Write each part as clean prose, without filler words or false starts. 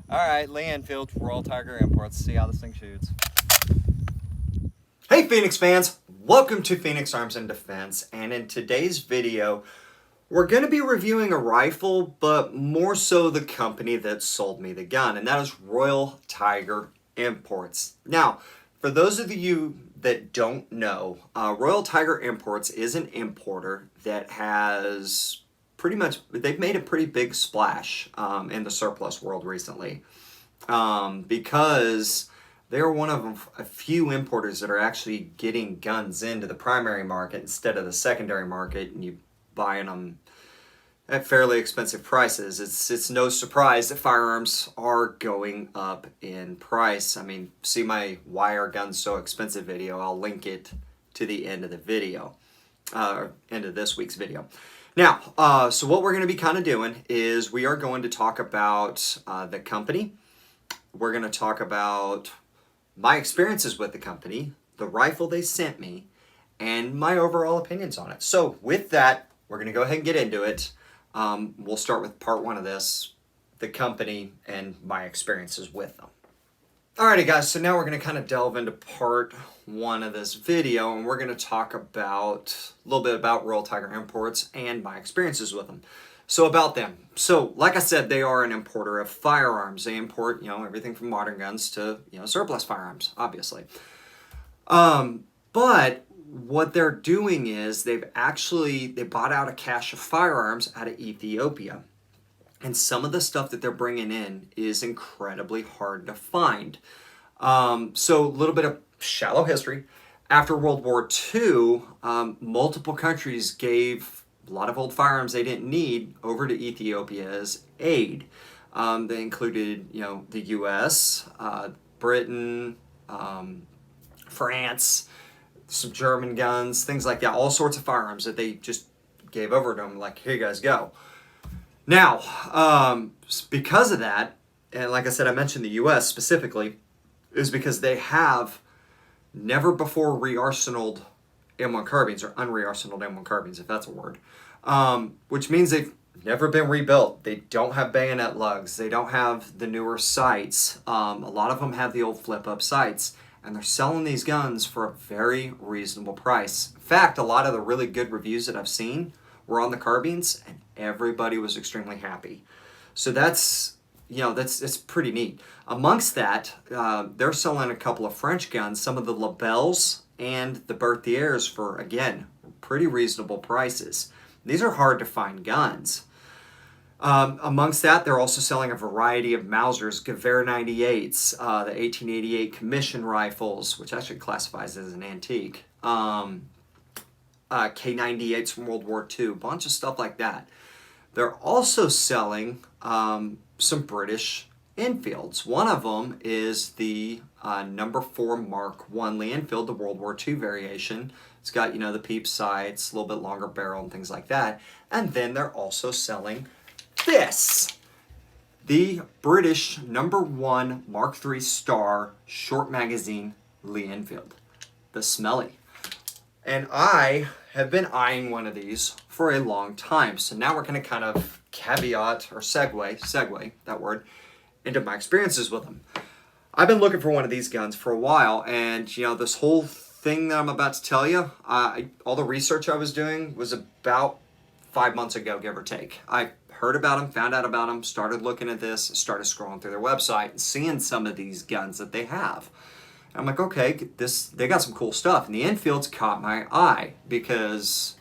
Alright, Lee Enfield, Royal Tiger Imports. See how this thing shoots. Hey Phoenix fans, welcome to Phoenix Arms and Defense, and in today's video we're going to be reviewing a rifle, but more so the company that sold me the gun, and that is Royal Tiger Imports. Now, for those of you that don't know, Royal Tiger Imports is an importer that has they've made a pretty big splash in the surplus world recently, because they're one of a few importers that are actually getting guns into the primary market instead of the secondary market, and you buying them at fairly expensive prices. It's no surprise that firearms are going up in price. I mean, see my Why Are Guns So Expensive video. I'll link it to the end of the video, end of this week's video. Now, so what we're going to be kind of doing is we are going to talk about the company. We're going to talk about my experiences with the company, the rifle they sent me, and my overall opinions on it. So with that, we're going to go ahead and get into it. We'll start with part one of this, the company and my experiences with them. Alrighty guys, so now we're going to kind of delve into part one of this video, and we're going to talk about a little bit about Royal Tiger Imports and my experiences with them. So about them. So like I said, they are an importer of firearms. They import, everything from modern guns to, surplus firearms, obviously. But what they're doing is they bought out a cache of firearms out of Ethiopia. And some of the stuff that they're bringing in is incredibly hard to find. So a little bit of shallow history. After World War II, multiple countries gave a lot of old firearms they didn't need over to Ethiopia as aid. They included, the U.S., Britain, France, some German guns, things like that. All sorts of firearms that they just gave over to them, like, here you guys go. Now, because of that, and like I said, I mentioned the U.S. specifically, is because they have never before re-arsenaled M1 carbines, or unre-arsenaled M1 carbines, if that's a word, which means they've never been rebuilt. They don't have bayonet lugs. They don't have the newer sights. A lot of them have the old flip-up sights, and they're selling these guns for a very reasonable price. In fact, a lot of the really good reviews that I've seen were on the carbines, and everybody was extremely happy. So that's pretty neat. Amongst that, they're selling a couple of French guns, some of the Labels and the Berthiers for, again, pretty reasonable prices. These are hard to find guns. Amongst that, they're also selling a variety of Mausers, Gewehr 98s, the 1888 commission rifles, which actually classifies as an antique, K98s from World War II, a bunch of stuff like that. They're also selling some British Enfields. One of them is the number 4 Mark I Lee Enfield, the World War II variation. It's got, the peep sights, a little bit longer barrel and things like that. And then they're also selling this, the British number 1 Mark III Star short magazine Lee Enfield, the SMLE. And I have been eyeing one of these for a long time. So now we're going to kind of caveat or segue that word, into my experiences with them. I've been looking for one of these guns for a while, and this whole thing that I'm about to tell you, all the research I was doing was about 5 months ago, give or take. I heard about them, found out about them, started looking at this, started scrolling through their website and seeing some of these guns that they have. I'm like, okay, they got some cool stuff. And the Enfields caught my eye because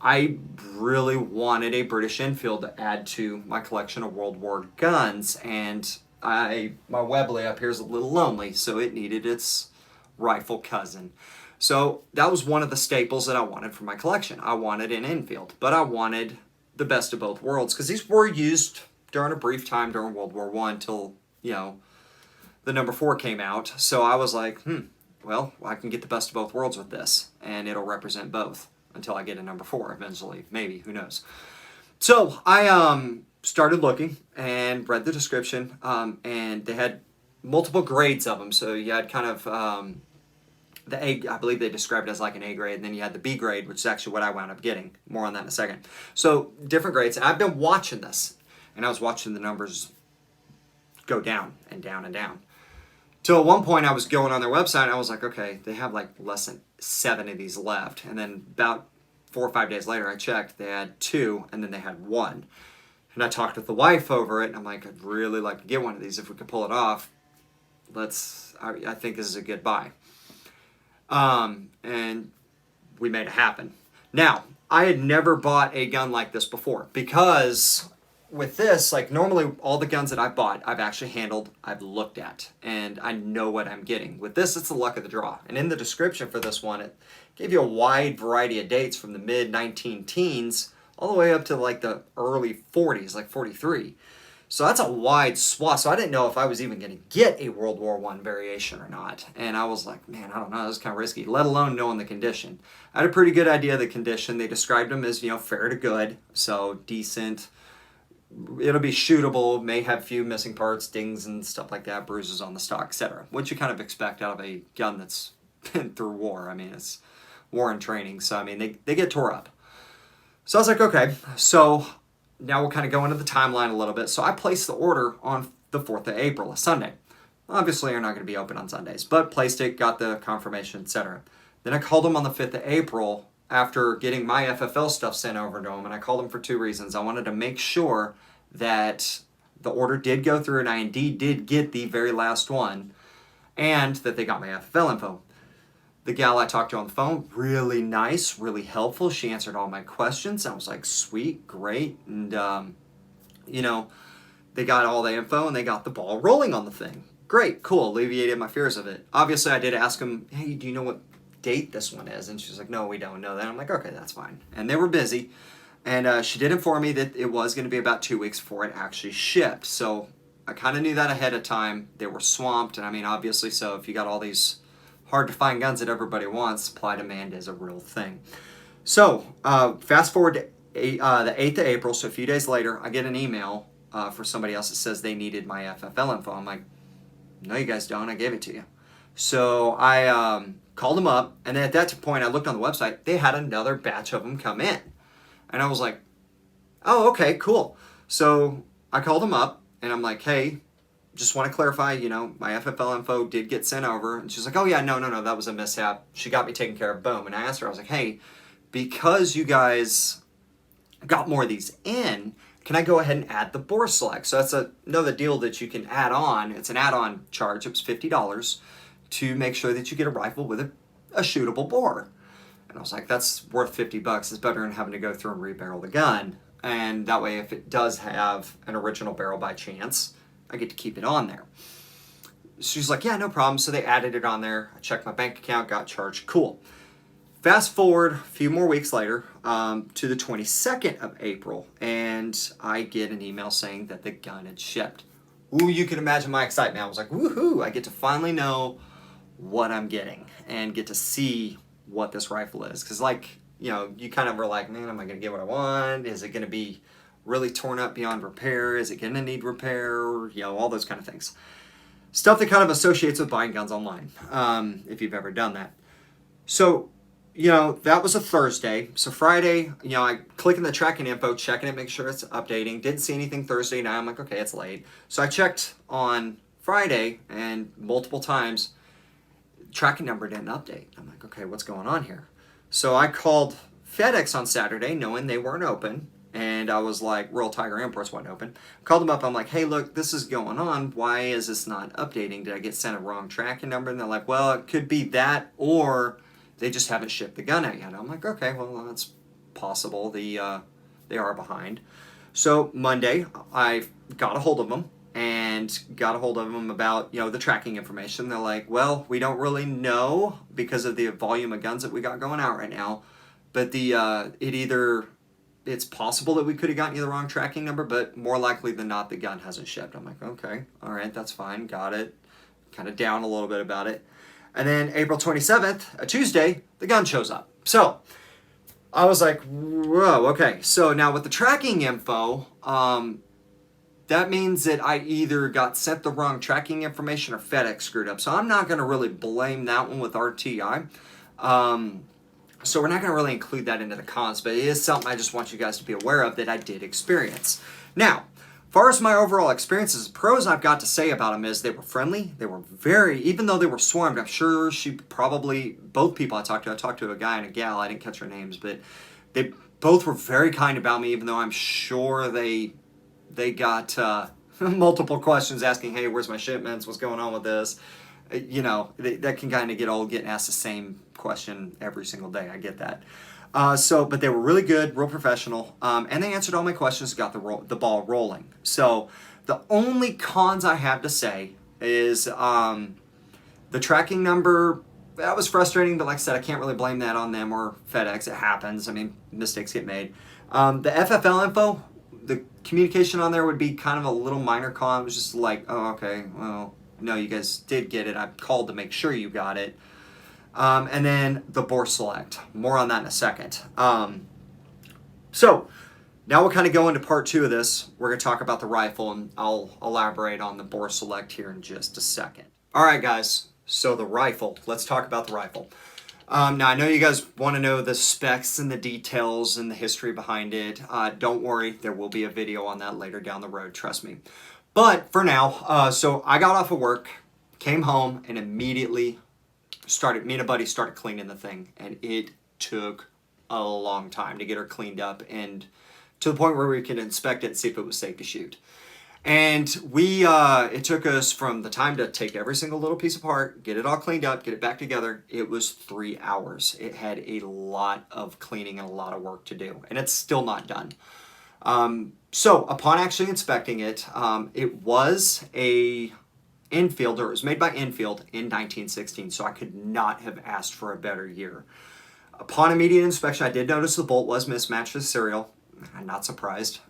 I really wanted a British Enfield to add to my collection of World War guns. And my Webley up here is a little lonely, so it needed its rifle cousin. So that was one of the staples that I wanted for my collection. I wanted an Enfield, but I wanted the best of both worlds because these were used during a brief time during World War I until, the number 4 came out. So I was like, well, I can get the best of both worlds with this, and it'll represent both until I get a number 4 eventually, maybe, who knows. So I started looking and read the description, and they had multiple grades of them. So you had kind of the A, I believe they described it as like an A grade, and then you had the B grade, which is actually what I wound up getting. More on that in a second. So different grades, and I've been watching this, and I was watching the numbers go down and down and down. Till at one point I was going on their website and I was like, okay, they have like less than 7 of these left. And then about 4 or 5 days later I checked, they had 2 and then they had 1. And I talked with the wife over it and I'm like, I'd really like to get one of these if we could pull it off. I think this is a good buy. And we made it happen. Now, I had never bought a gun like this before because with this, like normally all the guns that I've bought, I've actually handled, I've looked at, and I know what I'm getting. With this, it's the luck of the draw. And in the description for this one, it gave you a wide variety of dates from the mid-19 teens all the way up to like the early 40s, like 43. So that's a wide swath. So I didn't know if I was even going to get a World War I variation or not. And I was like, man, I don't know. This is kind of risky, let alone knowing the condition. I had a pretty good idea of the condition. They described them as, fair to good. So decent. It'll be shootable. May have a few missing parts, dings and stuff like that, bruises on the stock, etc. What you kind of expect out of a gun that's been through war. I mean, it's war and training. So, I mean, they get tore up. So I was like, okay. So now we'll kind of go into the timeline a little bit. So I placed the order on the 4th of April, a Sunday. Obviously, you're not going to be open on Sundays, but placed it, got the confirmation, etc. Then I called them on the 5th of April after getting my FFL stuff sent over to them, and I called them for 2 reasons. I wanted to make sure that the order did go through and I indeed did get the very last one, and that they got my FFL info. The gal I talked to on the phone, really nice, really helpful. She answered all my questions. I was like, sweet, great. And, they got all the info and they got the ball rolling on the thing. Great, cool, alleviated my fears of it. Obviously, I did ask them, hey, do you know what date this one is? And she's like, no, we don't know that. I'm like, okay, that's fine. And they were busy. And she did inform me that it was going to be about 2 weeks before it actually shipped. So I kind of knew that ahead of time. They were swamped. And I mean, obviously, so if you got all these hard to find guns that everybody wants, supply demand is a real thing. So fast forward to the 8th of April, so a few days later, I get an email for somebody else that says they needed my FFL info. I'm like, no, you guys don't. I gave it to you. So I called them up, and then at that point, I looked on the website. They had another batch of them come in. And I was like, oh, okay, cool. So I called them up, and I'm like, hey, just want to clarify, my FFL info did get sent over. And she's like, oh, yeah, no, that was a mishap. She got me taken care of, boom. And I asked her, I was like, hey, because you guys got more of these in, can I go ahead and add the bore select? So that's another deal that you can add on. It's an add-on charge. It was $50 to make sure that you get a rifle with a shootable bore. And I was like, that's worth $50. It's better than having to go through and rebarrel the gun. And that way, if it does have an original barrel by chance, I get to keep it on there. She's like, yeah, no problem. So they added it on there. I checked my bank account, got charged. Cool. Fast forward a few more weeks later to the 22nd of April, and I get an email saying that the gun had shipped. Ooh, you can imagine my excitement. I was like, woohoo, I get to finally know what I'm getting and get to see what this rifle is. Because, you kind of were like, man, am I going to get what I want? Is it going to be really torn up beyond repair? Is it going to need repair? All those kind of things. Stuff that kind of associates with buying guns online, if you've ever done that. So, that was a Thursday. So Friday, I click in the tracking info, checking it, make sure it's updating. Didn't see anything Thursday night. I'm like, okay, it's late. So I checked on Friday, and multiple times, tracking number didn't update. I'm like, okay, what's going on here? So I called FedEx on Saturday, knowing they weren't open. And I was like, Royal Tiger Imports wasn't open. Called them up. I'm like, hey, look, this is going on. Why is this not updating? Did I get sent a wrong tracking number? And they're like, well, it could be that, or they just haven't shipped the gun out yet. I'm like, okay, well, that's possible. They are behind. So Monday, I got a hold of them and got a hold of them about, the tracking information. They're like, well, we don't really know because of the volume of guns that we got going out right now. But it's possible that we could have gotten you the wrong tracking number, but more likely than not, the gun hasn't shipped. I'm like, okay, all right, that's fine, got it. Kind of down a little bit about it. And then April 27th, a Tuesday, the gun shows up. So I was like, whoa, okay. So now with the tracking info, that means that I either got sent the wrong tracking information or FedEx screwed up. So I'm not going to really blame that one with RTI. So we're not going to really include that into the cons, but it is something I just want you guys to be aware of that I did experience. Now, far as my overall experiences, pros I've got to say about them is they were friendly. They were very, even though they were swarmed, I'm sure both people I talked to a guy and a gal, I didn't catch their names, but they both were very kind about me, even though I'm sure they got multiple questions asking, hey, where's my shipments? What's going on with this? That can kind of get old getting asked the same question every single day. I get that. But they were really good, real professional, and they answered all my questions, got the ball rolling. So the only cons I have to say is the tracking number. That was frustrating, but like I said, I can't really blame that on them or FedEx. It happens. I mean, mistakes get made. The FFL info, the communication on there would be kind of a little minor con. It was just like, oh, okay, well, no, you guys did get it. I called to make sure you got it. And then the bore select. More on that in a second. So now we'll kind of go into part 2 of this. We're going to talk about the rifle, and I'll elaborate on the bore select here in just a second. All right, guys. So the rifle. Let's talk about the rifle. Now, I know you guys want to know the specs and the details and the history behind it. Don't worry. There will be a video on that later down the road. Trust me. But for now, so I got off of work, came home, and immediately me and a buddy started cleaning the thing, and it took a long time to get her cleaned up and to the point where we could inspect it and see if it was safe to shoot. And it took us from the time to take every single little piece apart, get it all cleaned up, get it back together. It was 3 hours. It had a lot of cleaning and a lot of work to do, and it's still not done. So upon actually inspecting it, it was it was made by Enfield in 1916, so I could not have asked for a better year. Upon immediate inspection, I did notice the bolt was mismatched with serial. I'm not surprised.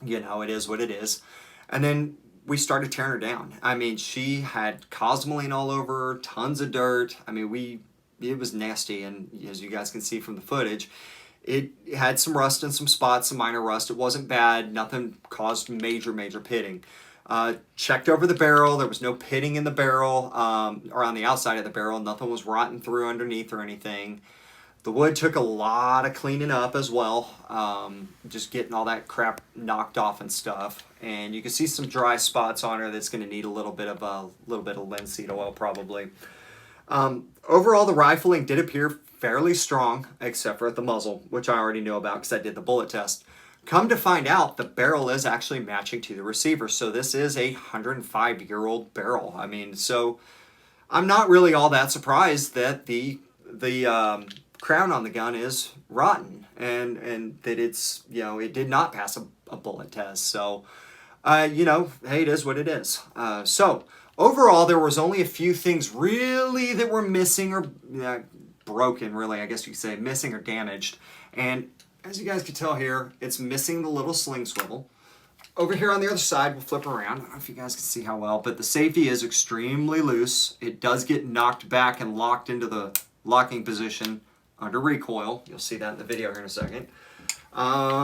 It is what it is. And then we started tearing her down. I mean, she had cosmoline all over, tons of dirt. I mean, it was nasty, and as you guys can see from the footage, it had some rust in some spots, some minor rust. It wasn't bad. Nothing caused major pitting. Checked over the barrel. There was no pitting in the barrel or on the outside of the barrel. Nothing was rotting through underneath or anything. The wood took a lot of cleaning up as well, just getting all that crap knocked off and stuff. And you can see some dry spots on her that's going to need a little bit of linseed oil probably. Overall, the rifling did appear fairly strong, except for at the muzzle, which I already knew about because I did the bullet test. Come to find out, the barrel is actually matching to the receiver. So this is a 105-year-old barrel. I mean, so I'm not really all that surprised that the crown on the gun is rotten and that it's, it did not pass a bullet test. So, hey, it is what it is. So overall, there was only a few things really that were missing or broken, really, I guess you could say, missing or damaged. And as you guys can tell here, it's missing the little sling swivel. Over here on the other side, we'll flip around. I don't know if you guys can see how well, but the safety is extremely loose. It does get knocked back and locked into the locking position under recoil. You'll see that in the video here in a second.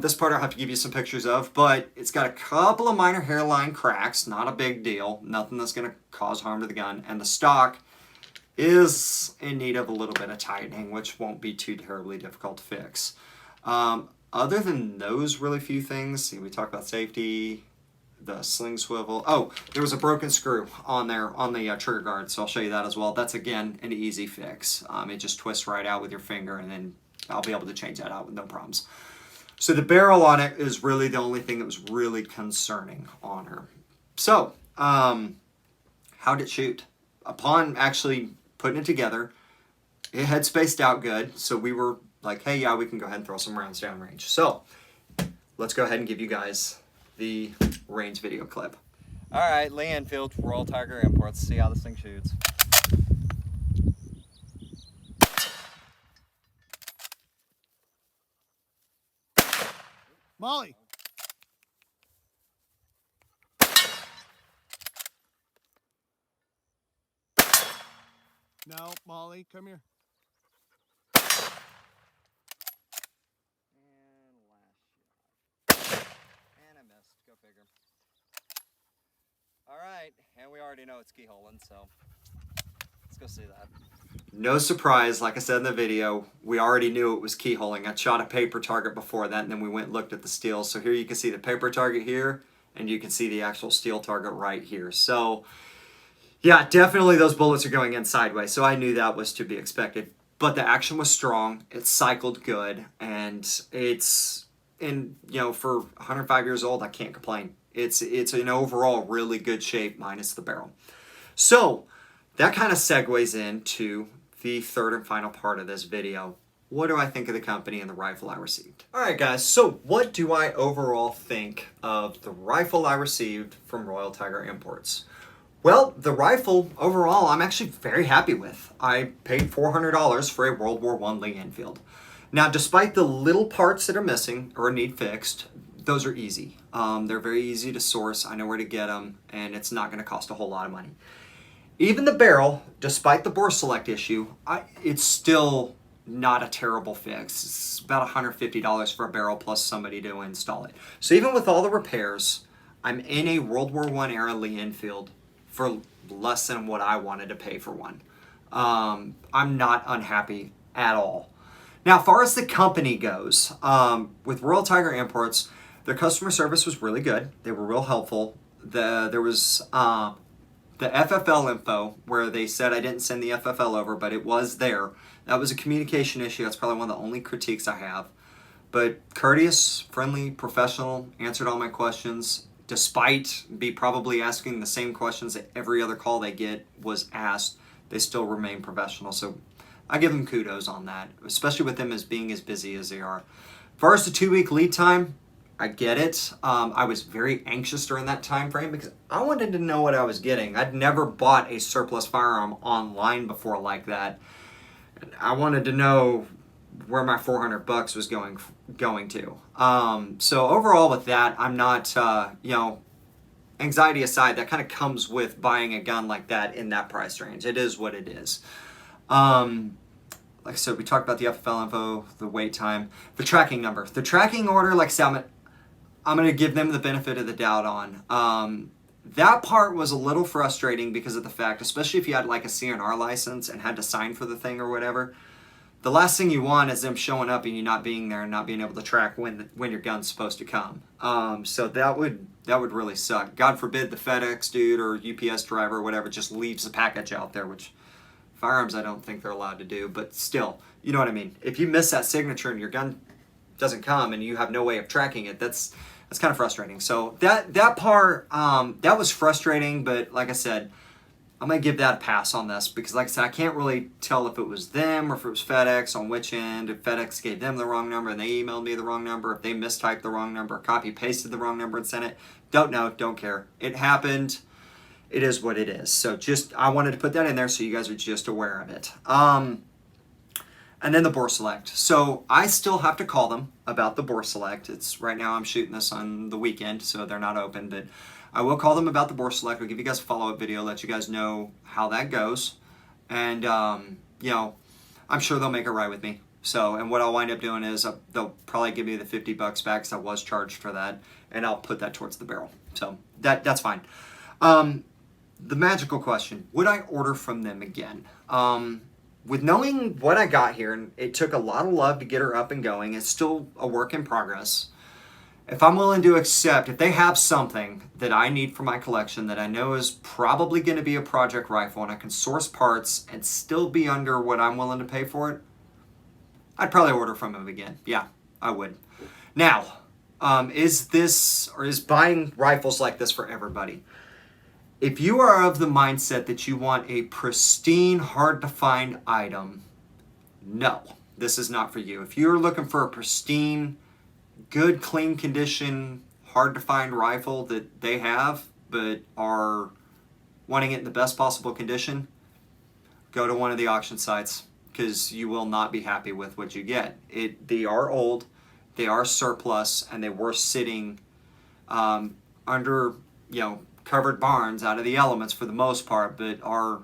This part I'll have to give you some pictures of, but it's got a couple of minor hairline cracks, not a big deal, nothing that's going to cause harm to the gun, and the stock is in need of a little bit of tightening, which won't be too terribly difficult to fix. Other than those really few things, see, we talked about safety, the sling swivel. Oh, there was a broken screw on there on the trigger guard, so I'll show you that as well. That's, again, an easy fix. It just twists right out with your finger, and then I'll be able to change that out with no problems. So the barrel on it is really the only thing that was really concerning on her. So, how'd it shoot? Upon actually putting it together, it had spaced out good, so we were like, hey, yeah, we can go ahead and throw some rounds downrange. So, let's go ahead and give you guys the range video clip. All right, Lee Enfield, Royal Tiger Imports. See how this thing shoots. Molly. No, Molly, come here. And last shot. And I missed. Go figure. All right, and we already know it's keyholing, so let's go see that. No surprise, like I said in the video, we already knew it was keyholing. I shot a paper target before that, and then we went and looked at the steel. So here you can see the paper target here, and you can see the actual steel target right here. So yeah, definitely those bullets are going in sideways, so I knew that was to be expected. But the action was strong, it cycled good, and it's, and for 105 years old, I can't complain. It's an overall really good shape minus the barrel. So that kind of segues into the third and final part of this video. What do I think of the company and the rifle I received? Alright guys, so what do I overall think of the rifle I received from Royal Tiger Imports? Well, the rifle overall I'm actually very happy with. I paid $400 for a World War I Lee Enfield. Now, despite the little parts that are missing or need fixed, those are easy. They're very easy to source. I know where to get them, and it's not going to cost a whole lot of money. Even the barrel, despite the bore select issue, it's still not a terrible fix. It's about $150 for a barrel plus somebody to install it. So even with all the repairs, I'm in a World War I era Lee Enfield for less than what I wanted to pay for one. I'm not unhappy at all. Now, as far as the company goes, with Royal Tiger Imports, their customer service was really good. They were real helpful. There was the FFL info where they said I didn't send the FFL over, but it was there. That was a communication issue. That's probably one of the only critiques I have. But courteous, friendly, professional, answered all my questions, despite me probably asking the same questions that every other call they get was asked. They still remain professional. So I give them kudos on that, especially with them as being as busy as they are. As far as the 2-week lead time, I get it. I was very anxious during that time frame because I wanted to know what I was getting. I'd never bought a surplus firearm online before like that. I wanted to know where my $400 was going to. So overall with that, I'm not, anxiety aside, that kind of comes with buying a gun like that in that price range. It is what it is. Like I said, we talked about the FFL info, the wait time, the tracking number. The tracking order, like I said, I'm going to give them the benefit of the doubt on. That part was a little frustrating because of the fact, especially if you had like a CNR license and had to sign for the thing or whatever, the last thing you want is them showing up and you not being there and not being able to track when your gun's supposed to come. So that would really suck. God forbid the FedEx dude or UPS driver or whatever just leaves the package out there, which firearms I don't think they're allowed to do, but still, you know what I mean. If you miss that signature and your gun doesn't come and you have no way of tracking it, that's kind of frustrating. So that part, that was frustrating, but like I said, I'm going to give that a pass on this because like I said, I can't really tell if it was them or if it was FedEx on which end, if FedEx gave them the wrong number and they emailed me the wrong number, if they mistyped the wrong number, copy pasted the wrong number and sent it. Don't know, don't care. It happened. It is what it is. So I wanted to put that in there so you guys are just aware of it. And then the bore select. So I still have to call them about the bore select. It's right now I'm shooting this on the weekend, so they're not open, but I will call them about the bore select. I'll give you guys a follow-up video, let you guys know how that goes. And, I'm sure they'll make it right with me. So, and what I'll wind up doing is they'll probably give me the $50 back because I was charged for that, and I'll put that towards the barrel. So that's fine. The magical question, would I order from them again? With knowing what I got here, and it took a lot of love to get her up and going, it's still a work in progress. If I'm willing to accept, if they have something that I need for my collection that I know is probably going to be a project rifle and I can source parts and still be under what I'm willing to pay for it, I'd probably order from them again. Yeah, I would. Now, is buying rifles like this for everybody? If you are of the mindset that you want a pristine, hard-to-find item, no, this is not for you. If you're looking for a pristine, good, clean condition, hard-to-find rifle that they have, but are wanting it in the best possible condition, go to one of the auction sites because you will not be happy with what you get. They are old, they are surplus, and they were sitting under, covered barns out of the elements for the most part, but are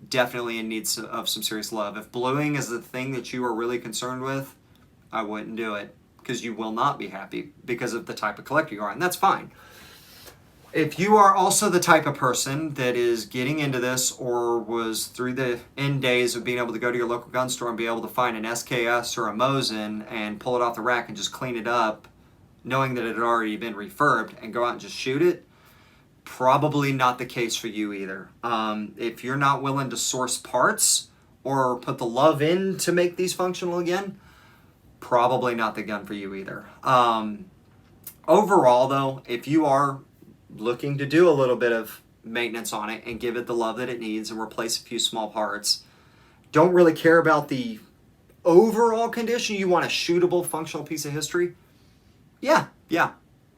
definitely in need of some serious love. If bluing is the thing that you are really concerned with, I wouldn't do it because you will not be happy because of the type of collector you are, and that's fine. If you are also the type of person that is getting into this or was through the end days of being able to go to your local gun store and be able to find an SKS or a Mosin and pull it off the rack and just clean it up, knowing that it had already been refurbed, and go out and just shoot it, probably not the case for you either. If you're not willing to source parts or put the love in to make these functional again, probably not the gun for you either. Overall though, if you are looking to do a little bit of maintenance on it and give it the love that it needs and replace a few small parts, don't really care about the overall condition, you want a shootable functional piece of history, yeah,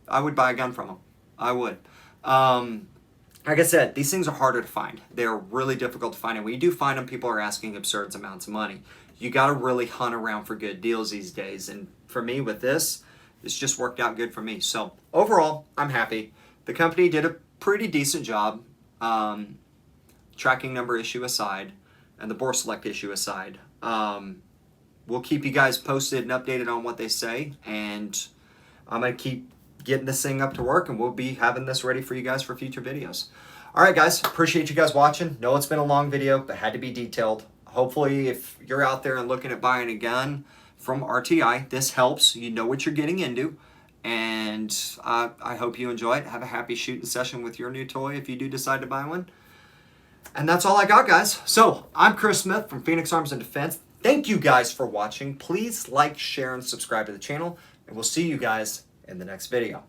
I would buy a gun from them. I would. Like I said, these things are harder to find. They're really difficult to find, and when you do find them, people are asking absurd amounts of money. You got to really hunt around for good deals these days, and for me with this, it's just worked out good for me. So overall, I'm happy. The company did a pretty decent job, tracking number issue aside, and the bore select issue aside. We'll keep you guys posted and updated on what they say, and I'm going to keep getting this thing up to work, and we'll be having this ready for you guys for future videos. All right, guys, appreciate you guys watching. Know it's been a long video, but had to be detailed. Hopefully, if you're out there and looking at buying a gun from RTI, this helps. You know what you're getting into, and I hope you enjoy it. Have a happy shooting session with your new toy if you do decide to buy one. And that's all I got, guys. So I'm Chris Smith from Phoenix Arms and Defense. Thank you guys for watching. Please like, share, and subscribe to the channel, and we'll see you guys in the next video.